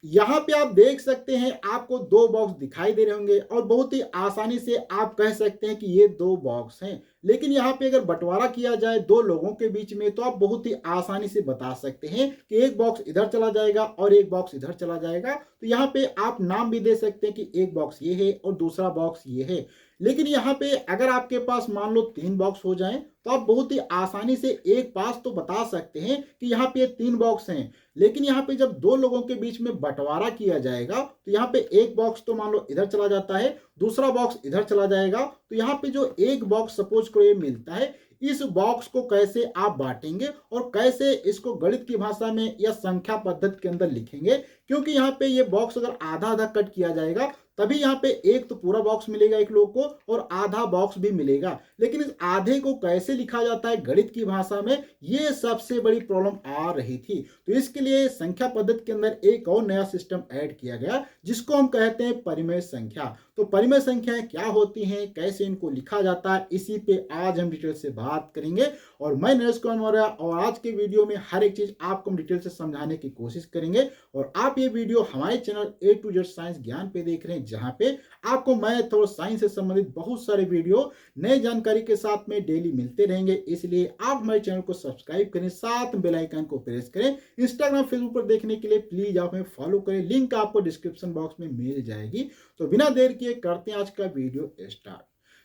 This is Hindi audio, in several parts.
यहाँ पे आप देख सकते हैं आपको दो बॉक्स दिखाई दे रहे होंगे और बहुत ही आसानी से आप कह सकते हैं कि ये दो बॉक्स हैं। लेकिन यहाँ पे अगर बंटवारा किया जाए दो लोगों के बीच में तो आप बहुत ही आसानी से बता सकते हैं कि एक बॉक्स इधर चला जाएगा और एक बॉक्स इधर चला जाएगा। तो यहाँ पे आप नाम भी दे सकते हैं कि एक बॉक्स ये है और दूसरा बॉक्स ये है। लेकिन यहाँ पे अगर आपके पास मान लो तीन बॉक्स हो जाएं तो आप बहुत ही आसानी से एक पास तो बता सकते हैं कि यहाँ पे तीन बॉक्स हैं। लेकिन यहाँ पे जब दो लोगों के बीच में बंटवारा किया जाएगा तो यहाँ पे एक बॉक्स तो मान लो इधर चला जाता है, दूसरा बॉक्स इधर चला जाएगा। तो यहाँ पे जो एक बॉक्स सपोज करो ये मिलता है, इस बॉक्स को कैसे आप बांटेंगे और कैसे इसको गणित की भाषा में या संख्या पद्धति के अंदर लिखेंगे, क्योंकि यहाँ पे ये बॉक्स अगर आधा आधा कट किया जाएगा तभी यहाँ पे एक तो पूरा बॉक्स मिलेगा एक लोग को और आधा बॉक्स भी मिलेगा। लेकिन इस आधे को कैसे लिखा जाता है गणित की भाषा में, ये सबसे बड़ी प्रॉब्लम आ रही थी। तो इसके लिए संख्या पद्धति के अंदर एक और नया सिस्टम ऐड किया गया जिसको हम कहते हैं परिमेय संख्या। तो परिमेय संख्याएं क्या होती हैं, कैसे इनको लिखा जाता है, इसी पे आज हम डिटेल से बात करेंगे। और मैं नरेश कुमार मौर्य और आज के वीडियो में हर एक चीज आपको हम डिटेल से समझाने की कोशिश करेंगे। और आप ये वीडियो हमारे channel A to Z science ज्ञान पे देख रहे हैं, जहां पे आपको मैथ और साइंस से संबंधित बहुत सारे वीडियो नए जानकारी के साथ में डेली मिलते रहेंगे। इसलिए आप हमारे चैनल को सब्सक्राइब करें, साथ बेल आइकन को प्रेस करें। इंस्टाग्राम फेसबुक पर देखने के लिए प्लीज आप हमें फॉलो करें, लिंक आपको डिस्क्रिप्शन बॉक्स में मिल जाएगी। तो बिना देर किए करते हैं आज का वीडियो स्टार्ट।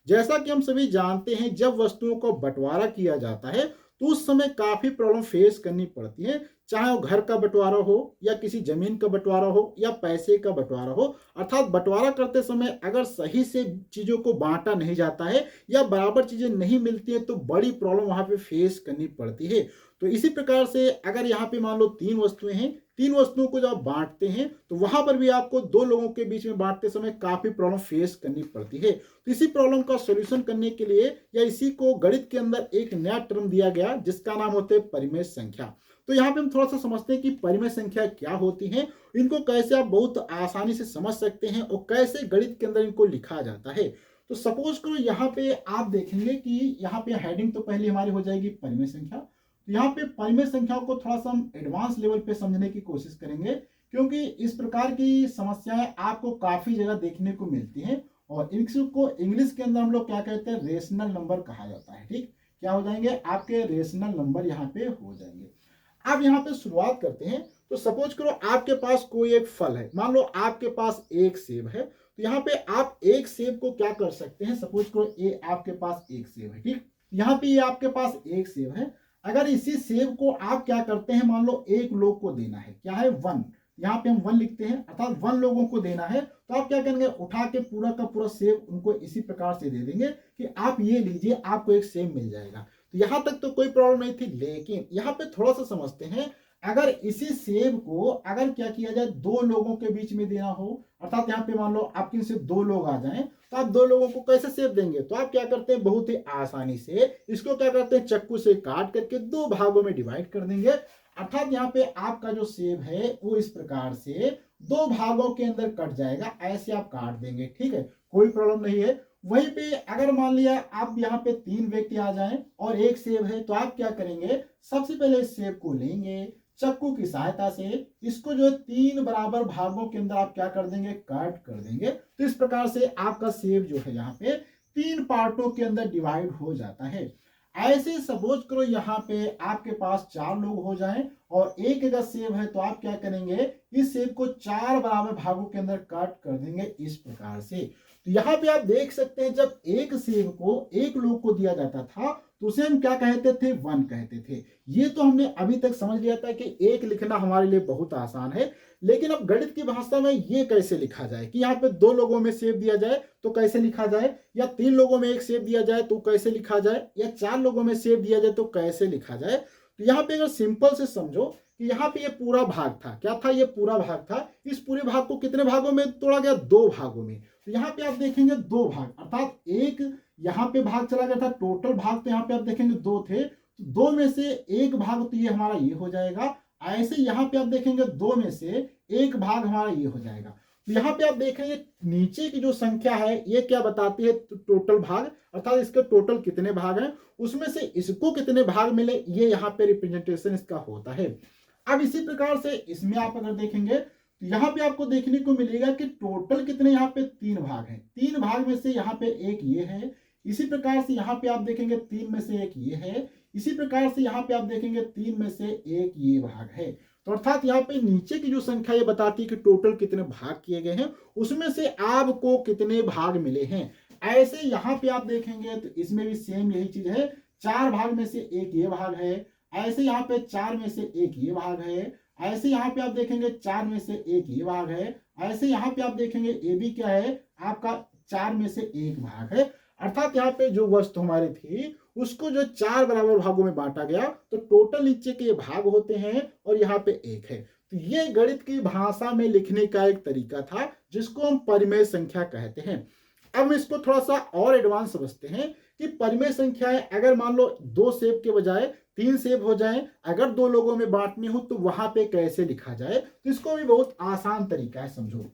जैसा कि हम सभी जानते हैं जब वस्तुओं को बंटवारा किया जाता है तो उस समय काफी प्रॉब्लम फेस करनी पड़ती है, चाहे वो घर का बंटवारा हो या किसी जमीन का बंटवारा हो या पैसे का बंटवारा हो। अर्थात बंटवारा करते समय अगर सही से चीजों को बांटा नहीं जाता है या बराबर चीजें नहीं मिलती है तो बड़ी प्रॉब्लम वहां पे फेस करनी पड़ती है। तो इसी प्रकार से अगर यहाँ पे मान लो तीन वस्तुएं हैं, तीन वस्तुओं को जब आप बांटते हैं तो वहां पर भी आपको दो लोगों के बीच में बांटते समय काफी प्रॉब्लम फेस करनी पड़ती है। तो इसी प्रॉब्लम का सॉल्यूशन करने के लिए या इसी को गणित के अंदर एक नया टर्म दिया गया जिसका नाम होता है परिमेय संख्या। तो यहाँ पे हम थोड़ा सा समझते हैं कि परिमेय संख्या क्या होती है, इनको कैसे आप बहुत आसानी से समझ सकते हैं और कैसे गणित के अंदर इनको लिखा जाता है। तो सपोज करो यहाँ पे आप देखेंगे कि यहाँ पे हेडिंग तो पहले हमारी हो जाएगी परिमेय संख्या। तो यहाँ पे परिमेय संख्याओं को थोड़ा सा हम एडवांस लेवल पे समझने की कोशिश करेंगे, क्योंकि इस प्रकार की समस्याएं आपको काफी जगह देखने को मिलती हैं। और इनको इंग्लिश के अंदर हम लोग क्या कहते हैं, रेशनल नंबर कहा जाता है। ठीक, क्या हो जाएंगे आपके रेशनल नंबर यहाँ पे हो जाएंगे। अब यहाँ पे शुरुआत करते हैं। तो सपोज करो आपके पास कोई एक फल है, मान लो आपके पास एक सेब है। तो यहाँ पे आप एक सेब को क्या कर सकते हैं, सपोज करो ये आपके पास एक सेब है। ठीक, यहाँ पे ये आपके पास एक सेब है। अगर इसी सेब को आप क्या करते हैं, मान लो एक लोग को देना है, क्या है वन, यहाँ पे हम वन लिखते हैं, अर्थात वन लोगों को देना है। तो आप क्या करेंगे, उठा के पूरा का पूरा सेब उनको इसी प्रकार से दे देंगे कि आप ये लीजिए, आपको एक सेब मिल जाएगा। तो यहां तक तो कोई प्रॉब्लम नहीं थी। लेकिन यहाँ पे थोड़ा सा समझते हैं, अगर इसी सेब को अगर क्या किया जाए दो लोगों के बीच में देना हो, अर्थात यहाँ पे मान लो आपके सिर्फ दो लोग आ जाएं, तो आप दो लोगों को कैसे सेब देंगे। तो आप क्या करते हैं, बहुत ही आसानी से इसको क्या करते हैं, चक्कू से काट करके दो भागों में डिवाइड कर देंगे। अर्थात यहाँ पे आपका जो सेब है वो इस प्रकार से दो भागों के अंदर कट जाएगा, ऐसे आप काट देंगे। ठीक है, कोई प्रॉब्लम नहीं है। वहीं पे अगर मान लिया आप यहाँ पे तीन व्यक्ति आ जाएं और एक सेब है, तो आप क्या करेंगे, सबसे पहले इस सेब को लेंगे, चक्कू की सहायता से इसको जो है तीन बराबर भागों के अंदर आप क्या कर देंगे, काट कर देंगे। तो इस प्रकार से आपका सेब जो है यहाँ पे तीन पार्टों के अंदर डिवाइड हो जाता है। ऐसे सपोज करो यहाँ पे आपके पास चार लोग हो जाएं और एक अगर सेब है, तो आप क्या करेंगे, इस सेब को चार बराबर भागों के अंदर काट कर देंगे इस प्रकार से। तो यहाँ पे आप देख सकते हैं जब एक सेब को एक लोग को दिया जाता था तो उसे हम क्या कहते थे, वन कहते थे। ये तो हमने अभी तक समझ लिया था कि एक लिखना हमारे लिए बहुत आसान है। लेकिन अब गणित की भाषा में ये कैसे लिखा जाए, कि यहाँ पे दो लोगों में सेब दिया जाए तो कैसे लिखा जाए, या तीन लोगों में एक सेब दिया जाए तो कैसे लिखा जाए, या चार लोगों में सेब दिया जाए तो कैसे लिखा जाए। तो यहाँ पे अगर सिंपल से समझो कि यहाँ पे ये पूरा भाग था, क्या था, ये पूरा भाग था। इस पूरे भाग को कितने भागों में तोड़ा गया, दो भागों में। तो यहाँ पे आप देखेंगे दो भाग, अर्थात एक यहाँ पे भाग चला गया था, टोटल भाग तो यहाँ पे आप देखेंगे दो थे, तो दो में से एक भाग तो ये हमारा ये हो जाएगा। ऐसे यहाँ पे आप देखेंगे दो में से एक भाग हमारा ये हो जाएगा। तो यहाँ पे आप देखेंगे नीचे की जो संख्या है ये क्या बताती है, टोटल भाग, अर्थात इसके टोटल कितने भाग हैं, उसमें से इसको कितने भाग मिले, ये यहाँ पे रिप्रेजेंटेशन इसका होता है। अब इसी प्रकार से इसमें आप अगर देखेंगे तो यहाँ पे आपको देखने को मिलेगा कि टोटल कितने यहाँ पे 3 भाग हैं। 3 भाग में से यहाँ पे एक ये है, इसी प्रकार से यहाँ पे आप देखेंगे 3 में से एक ये है, इसी प्रकार से यहाँ पे आप देखेंगे 3 में से एक ये भाग है। तो अर्थात यहाँ पे नीचे की जो संख्या ये बताती है कि टोटल कितने भाग किए गए हैं, उसमें से आपको कितने भाग मिले हैं। ऐसे यहाँ पे आप देखेंगे तो इसमें भी सेम यही चीज है, 4 भाग में से एक ये भाग है, ऐसे यहाँ पे 4 में से एक ये भाग है, ऐसे यहाँ पे आप देखेंगे 4 में से एक ये भाग है, ऐसे यहाँ पे आप देखेंगे ये भी क्या है आपका 4 में से एक भाग है। अर्थात यहाँ पे जो वस्तु हमारी थी उसको जो 4 बराबर भागों में बांटा गया, तो टोटल नीचे के भाग होते हैं और यहाँ पे एक है। तो ये गणित की भाषा में लिखने का एक तरीका था जिसको हम परिमेय संख्या कहते हैं। अब हम इसको थोड़ा सा और एडवांस समझते हैं कि परिमेय संख्याएं अगर मान लो 2 सेब के बजाय 3 सेब हो जाए, अगर 2 लोगों में बांटनी हो तो वहां पे कैसे लिखा जाए, तो इसको भी बहुत आसान तरीका है, समझो।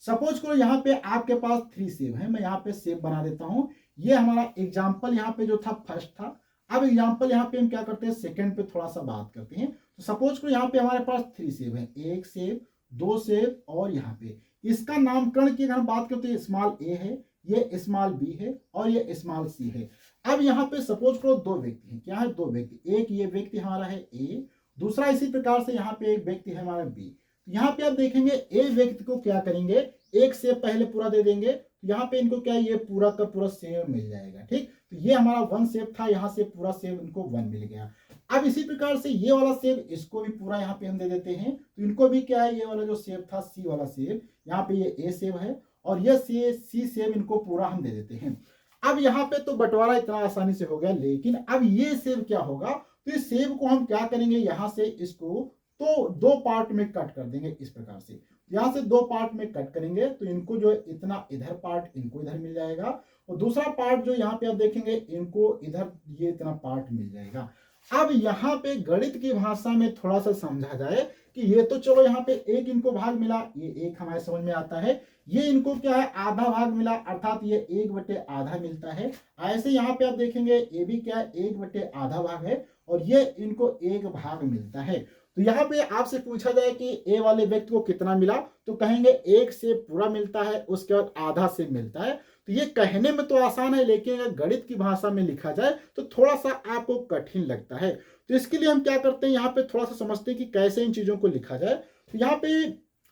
सपोज करो यहाँ पे आपके पास 3 सेब है, मैं यहाँ पे सेब बना देता हूं। ये हमारा एग्जाम्पल यहाँ पे जो था फर्स्ट था। अब एग्जाम्पल यहाँ पे हम क्या करते हैं, सेकंड पे थोड़ा सा बात करते हैं। तो सपोज करो यहाँ पे हमारे पास 3 सेब है, 1 सेब, 2 सेब और यहाँ पे इसका नामकरण की अगर हम बात करते हैं, स्मॉल ए है, ये स्मॉल बी है और ये स्मॉल सी है। अब यहाँ पे सपोज करो 2 व्यक्ति हैं, क्या है 2 व्यक्ति, एक ये व्यक्ति हमारा है ए, दूसरा इसी प्रकार से यहाँ पे एक व्यक्ति है हमारा बी। यहाँ पे आप देखेंगे ए व्यक्ति को क्या करेंगे, एक सेब पहले पूरा दे देंगे, तो यहाँ पे इनको क्या है ये पूरा का पूरा सेब मिल जाएगा, ठीक। तो ये हमारा 1 सेब था, यहाँ से पूरा सेब इनको 1 मिल गया। अब इसी प्रकार से ये वाला सेब इसको भी पूरा यहाँ पे हम दे देते हैं, तो इनको भी क्या है ये वाला जो सेब था सी वाला सेब, यहाँ पे ये ए सेब है और ये सी सेब, इनको पूरा हम दे देते हैं। अब यहाँ पे तो बंटवारा इतना आसानी से हो गया, लेकिन अब ये सेब क्या होगा, तो इस सेब को हम क्या करेंगे, यहाँ से इसको तो 2 पार्ट में कट कर देंगे इस प्रकार से। यहाँ से 2 पार्ट में कट करेंगे तो इनको जो इतना इधर पार्ट इनको इधर मिल जाएगा और दूसरा पार्ट जो यहाँ पे आप देखेंगे इनको इधर ये इतना पार्ट मिल जाएगा। अब यहाँ पे गणित की भाषा में थोड़ा सा समझा जाए कि ये तो चलो यहाँ पे एक इनको भाग मिला, ये एक हमारे समझ में आता है, ये इनको क्या है आधा भाग मिला, अर्थात ये 1/आधा मिलता है। ऐसे यहाँ पे आप देखेंगे ये भी क्या है 1/आधा भाग है और ये इनको 1 भाग मिलता है। तो यहाँ पे आपसे पूछा जाए कि ए वाले व्यक्ति को कितना मिला, तो कहेंगे 1 सेब पूरा मिलता है, उसके बाद आधा सेब मिलता है। तो ये कहने में तो आसान है, लेकिन अगर गणित की भाषा में लिखा जाए तो थोड़ा सा आपको कठिन लगता है। तो इसके लिए हम क्या करते हैं, यहाँ पे थोड़ा सा समझते हैं कि कैसे इन चीजों को लिखा जाए। तो यहाँ पे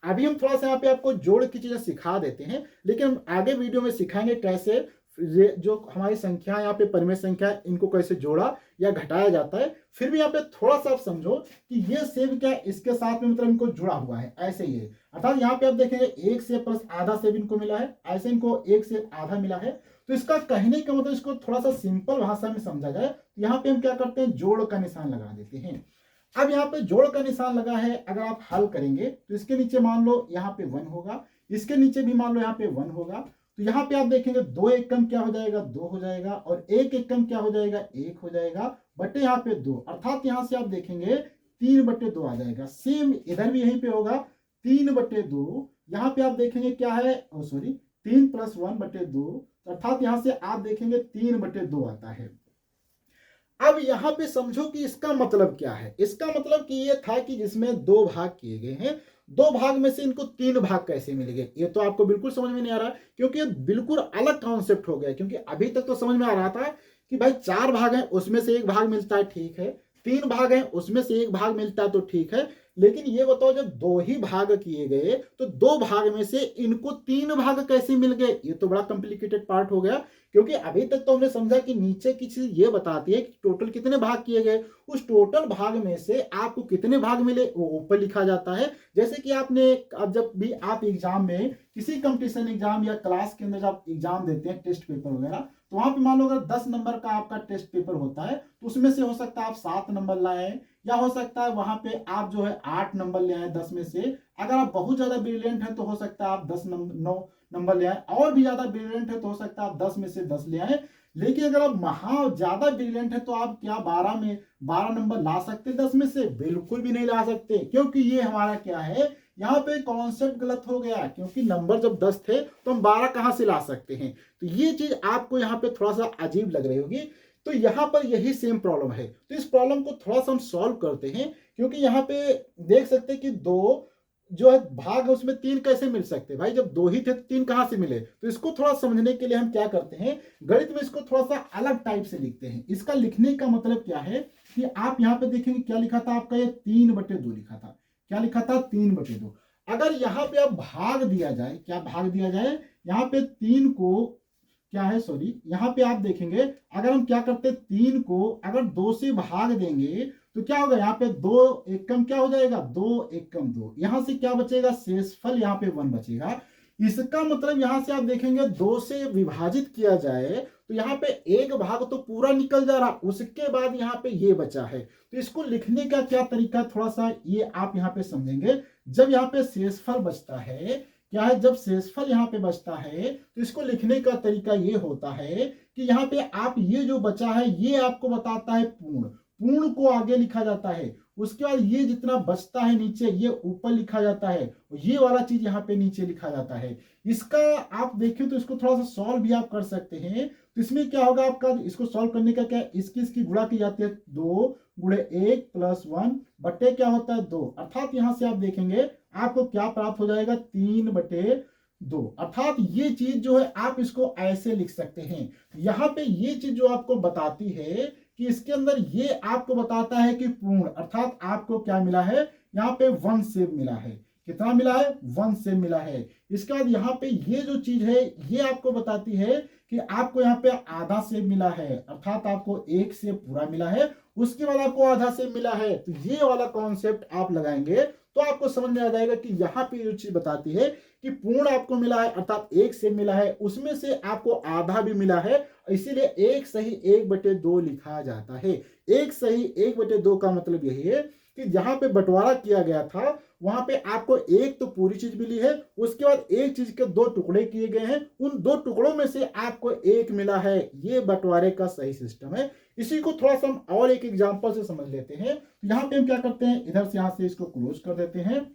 अभी हम थोड़ा सा यहाँ पे आपको जोड़ की चीजें सिखा देते हैं, लेकिन हम आगे वीडियो में सिखाएंगे कैसे जो हमारी संख्या यहाँ पे परिमेय संख्या इनको कैसे जोड़ा या घटाया जाता है। फिर भी यहाँ पे थोड़ा सा आप समझो कि ये सेब क्या इसके साथ में मतलब इनको जुड़ा हुआ है, ऐसे ही है। अर्थात यहाँ पे आप देखेंगे 1 सेब प्लस आधा सेब इनको मिला है, ऐसे इनको 1 सेब आधा मिला है। तो इसका कहने का मतलब इसको थोड़ा सा सिंपल भाषा में समझा जाए, यहाँ पे हम क्या करते हैं जोड़ का निशान लगा देते हैं। अब यहाँ पे जोड़ का निशान लगा है, अगर आप हल करेंगे तो इसके नीचे मान लो यहाँ पे 1 होगा, इसके नीचे भी मान लो यहाँ पे 1 होगा। तो यहाँ पे आप देखेंगे 2 एकम क्या हो जाएगा 2 हो जाएगा और 1 एकम क्या हो जाएगा 1 हो जाएगा, बटे यहाँ पे 2, अर्थात यहाँ से आप देखेंगे 3/2 आ जाएगा। सेम इधर भी यहीं पे होगा 3/2, यहाँ पे आप देखेंगे क्या है 3 + 1/2, अर्थात यहाँ से आप देखेंगे 3/2 आता है। अब यहाँ पे समझो कि इसका मतलब क्या है, इसका मतलब कि ये था कि जिसमें 2 भाग किए गए हैं, 2 भाग में से इनको 3 भाग कैसे मिलेंगे, ये तो आपको बिल्कुल समझ में नहीं आ रहा, क्योंकि ये बिल्कुल अलग कॉन्सेप्ट हो गया। क्योंकि अभी तक तो समझ में आ रहा था कि भाई 4 भाग हैं उसमें से 1 भाग मिलता है, ठीक है, 3 भाग हैं उसमें से 1 भाग मिलता है तो ठीक है, लेकिन ये बताओ जब 2 ही भाग किए गए तो 2 भाग में से इनको 3 भाग कैसे मिल गए, ये तो बड़ा कॉम्प्लिकेटेड पार्ट हो गया। क्योंकि अभी तक तो हमने समझा कि नीचे की चीज ये बताती है कि टोटल कितने भाग किए गए, उस टोटल भाग में से आपको कितने भाग मिले वो ऊपर लिखा जाता है। जैसे कि आपने अब जब भी आप एग्जाम में किसी कंपटीशन एग्जाम या क्लास के अंदर जब एग्जाम देते हैं टेस्ट पेपर वगैरह, तो वहां पे मान लो अगर 10 नंबर का आपका टेस्ट पेपर होता है तो उसमें से हो सकता है आप 7 नंबर लाए, या हो सकता है वहां पे आप जो है 8 नंबर ले आए 10 में से। अगर आप बहुत ज्यादा ब्रिलियंट है तो हो सकता है आप 9 नंबर ले आए, और भी ज्यादा ब्रिलियंट है तो हो सकता है आप 10 में से 10 ले आए। लेकिन अगर आप महा ज्यादा ब्रिलियंट है तो आप क्या 12 नंबर ला सकते 10 में से, बिल्कुल भी नहीं ला सकते, क्योंकि ये हमारा क्या है यहाँ पे कॉन्सेप्ट गलत हो गया। क्योंकि नंबर जब 10 थे तो हम 12 कहां से ला सकते हैं, तो ये चीज आपको यहाँ पे थोड़ा सा अजीब लग रही होगी। तो यहाँ पर यही सेम प्रॉब्लम है, तो इस प्रॉब्लम को थोड़ा सा हम सॉल्व करते हैं। क्योंकि यहाँ पे देख सकते हैं कि 2 जो है भाग है उसमें 3 कैसे मिल सकते हैं भाई, जब 2 ही थे तो 3 कहां से मिले। तो इसको थोड़ा समझने के लिए हम क्या करते हैं, गणित में इसको थोड़ा सा अलग टाइप से लिखते हैं। इसका लिखने का मतलब क्या है कि आप यहाँ पे देखेंगे क्या लिखा था आपका, ये 3/2 लिखा था। क्या लिखा था, 3/2। अगर यहाँ पे अब भाग दिया जाए, क्या भाग दिया जाए, यहाँ पे 3 को क्या है, सॉरी, यहाँ पे आप देखेंगे अगर हम क्या करते हैं, 3 को अगर 2 से भाग देंगे तो क्या होगा, यहाँ पे 2 एकम क्या हो जाएगा, 2 एकम 2, यहां से क्या बचेगा, शेषफल यहाँ पे 1 बचेगा। इसका मतलब यहां से आप देखेंगे 2 से विभाजित किया जाए तो यहाँ पे एक भाग तो पूरा निकल जा रहा, उसके बाद यहाँ पे ये बचा है। तो इसको लिखने का क्या तरीका, थोड़ा सा ये आप यहाँ पे समझेंगे। जब यहाँ पे शेषफल बचता है, क्या है, जब शेषफल यहाँ पे बचता है तो इसको लिखने का तरीका ये होता है कि यहाँ पे आप ये जो बचा है ये आपको बताता है पूर्ण, पूर्ण को आगे लिखा जाता है। उसके बाद ये जितना बचता है नीचे ये ऊपर लिखा जाता है, और ये वाला चीज यहाँ पे नीचे लिखा जाता है। इसका आप देखें तो इसको थोड़ा सा सॉल्व भी आप कर सकते हैं। तो इसमें क्या होगा आपका, इसको सॉल्व करने का क्या, इसकी गुणा की जाती है 2 गुणे 1 + 1 बटे क्या होता है 2, अर्थात यहां से आप देखेंगे आपको क्या प्राप्त हो जाएगा, 3/2। अर्थात ये चीज जो है आप इसको ऐसे लिख सकते हैं। यहाँ पे ये चीज जो आपको बताती है कि इसके अंदर ये आपको बताता है कि पूर्ण, अर्थात आपको क्या मिला है, यहाँ पे 1 सेव मिला है। कितना मिला है, 1 सेव मिला है। इसके बाद यहाँ पे ये जो चीज है ये आपको बताती है कि आपको यहाँ पे आधा सेव मिला है, अर्थात आपको 1 सेव पूरा मिला है, उसके बाद आपको आधा सेव मिला है। तो ये वाला कॉन्सेप्ट आप लगाएंगे तो आपको समझ में आ जाएगा कि यहाँ पे जो चीज बताती है कि पूर्ण आपको मिला है, अर्थात 1 सेव मिला है, उसमें से आपको आधा भी मिला है, इसीलिए 1 सही 1/2 लिखा जाता है। 1 सही 1/2 का मतलब यही है कि जहां पे बंटवारा किया गया था वहां पे आपको एक तो पूरी चीज मिली है, उसके बाद एक चीज के 2 टुकड़े किए गए हैं, उन 2 टुकड़ों में से आपको 1 मिला है। ये बंटवारे का सही सिस्टम है। इसी को थोड़ा सा हम और एक एग्जांपल से समझ लेते हैं। यहाँ पे हम क्या करते हैं, इधर से यहां से इसको क्लोज कर देते हैं।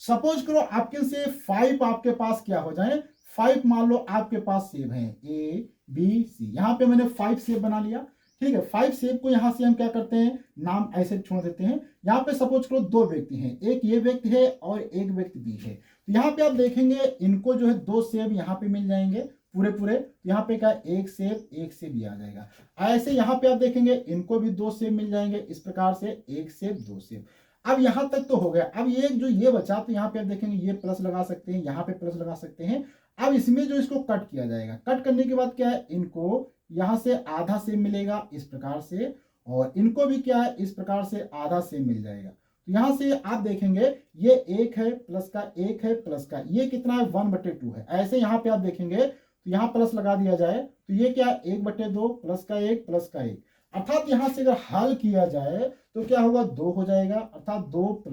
सपोज करो आपके से 5 आपके पास क्या हो जाए, 5 मान लो आपके पास सेब है ABC, यहाँ पे मैंने 5 सेब बना लिया, ठीक है। 5 सेब को यहाँ से हम क्या करते हैं, नाम ऐसे छोड़ देते हैं। यहाँ पे सपोज करो 2 व्यक्ति हैं, एक ये व्यक्ति है और एक व्यक्ति बी है। तो यहाँ पे आप देखेंगे इनको जो है 2 सेब यहाँ पे मिल जाएंगे पूरे पूरे। तो यहाँ पे क्या, एक सेब ये आ जाएगा। ऐसे यहाँ पे आप देखेंगे इनको भी 2 सेब मिल जाएंगे, इस प्रकार से 1 सेब 2 सेब। अब यहां तक तो हो गया। अब ये जो ये बचा तो यहाँ पे आप देखेंगे ये प्लस लगा सकते हैं, यहाँ पे प्लस लगा सकते हैं। अब इसमें जो इसको कट किया जाएगा, कट करने के बाद क्या है, इनको यहां से आधा सेब मिलेगा इस प्रकार से, और इनको भी क्या है इस प्रकार से आधा सेब मिल जाएगा। तो यहां से आप देखेंगे ये 1 है प्लस का, 1 है प्लस का, ये कितना है 1/2 है। ऐसे यहाँ पे आप देखेंगे तो यहाँ प्लस लगा दिया जाए तो ये क्या है 1/2 प्लस का 1 प्लस का 1, अर्थात यहां से अगर हल किया जाए तो क्या होगा 2 हो जाएगा, अर्थात 2 +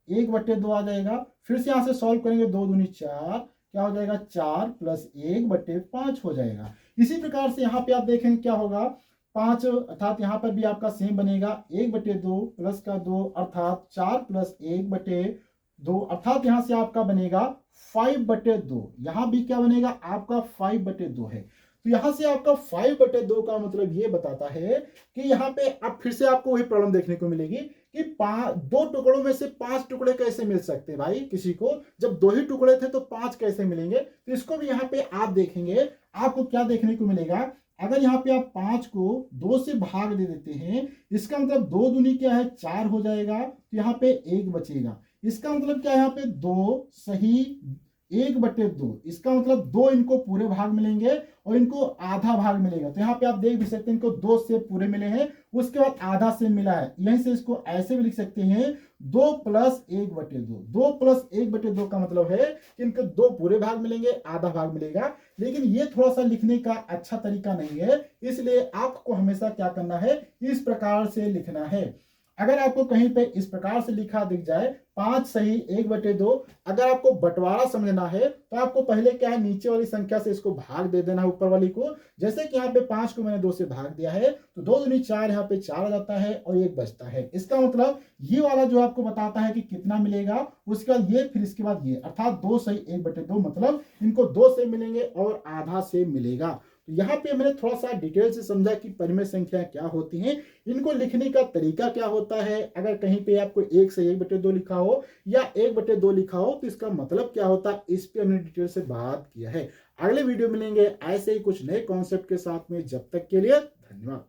1/2 आ जाएगा। फिर से यहां से सॉल्व करेंगे 2 दूनी 4, क्या हो जाएगा 4 + 1/5 हो जाएगा। इसी प्रकार से यहाँ पे आप देखेंगे क्या होगा 5, अर्थात यहाँ पर भी आपका सेम बनेगा 1/2 प्लस का 2, अर्थात 4 + 1/2, अर्थात यहाँ से आपका बनेगा 5/2। यहाँ भी क्या बनेगा आपका 5/2 है। तो यहां से आपका 5/2 का मतलब ये बताता है कि यहाँ पे अब फिर से आपको वही प्रॉब्लम देखने को मिलेगी कि 2 टुकड़ों में से 5 टुकड़े कैसे मिल सकते हैं भाई किसी को, जब 2 ही टुकड़े थे तो 5 कैसे मिलेंगे। तो इसको भी यहाँ पे आप देखेंगे, आपको क्या देखने को मिलेगा, अगर यहाँ पे आप 5 को 2 से भाग दे देते हैं, इसका मतलब 2 दूनी क्या है 4 हो जाएगा, तो यहाँ पे 1 बचेगा। इसका मतलब क्या है, यहाँ पे 2 सही 1/2, इसका मतलब 2 इनको पूरे भाग मिलेंगे और इनको आधा भाग मिलेगा। तो यहाँ पे आप देख भी सकते हैं इनको 2 से पूरे मिले हैं, उसके बाद आधा से मिला है। यहीं से इसको ऐसे भी लिख सकते हैं 2 + 1/2। 2 + 1/2 का मतलब है कि इनको 2 पूरे भाग मिलेंगे, आधा भाग मिलेगा। लेकिन ये थोड़ा सा लिखने का अच्छा तरीका नहीं है, इसलिए आपको हमेशा क्या करना है, इस प्रकार से लिखना है। अगर आपको कहीं पे इस प्रकार से लिखा दिख जाए 5 सही 1/2, अगर आपको बंटवारा समझना है तो आपको पहले क्या है नीचे वाली संख्या से इसको भाग दे देना है ऊपर वाली को। जैसे कि यहाँ पे 5 को मैंने 2 से भाग दिया है तो 2 दूनी 4, यहाँ पे 4 आ जाता है और 1 बचता है। इसका मतलब ये वाला जो आपको बताता है कि कितना मिलेगा, उसके बाद ये, फिर इसके बाद ये, अर्थात 2 सही 1/2, मतलब इनको 2 से मिलेंगे और आधा से मिलेगा। यहाँ पे मैंने थोड़ा सा डिटेल से समझा कि परिमेय संख्या क्या होती हैं, इनको लिखने का तरीका क्या होता है। अगर कहीं पे आपको 1 से 1/2 लिखा हो या 1/2 लिखा हो तो इसका मतलब क्या होता है, इस पे हमने डिटेल से बात किया है। अगले वीडियो मिलेंगे ऐसे ही कुछ नए कॉन्सेप्ट के साथ में, जब तक के लिए धन्यवाद।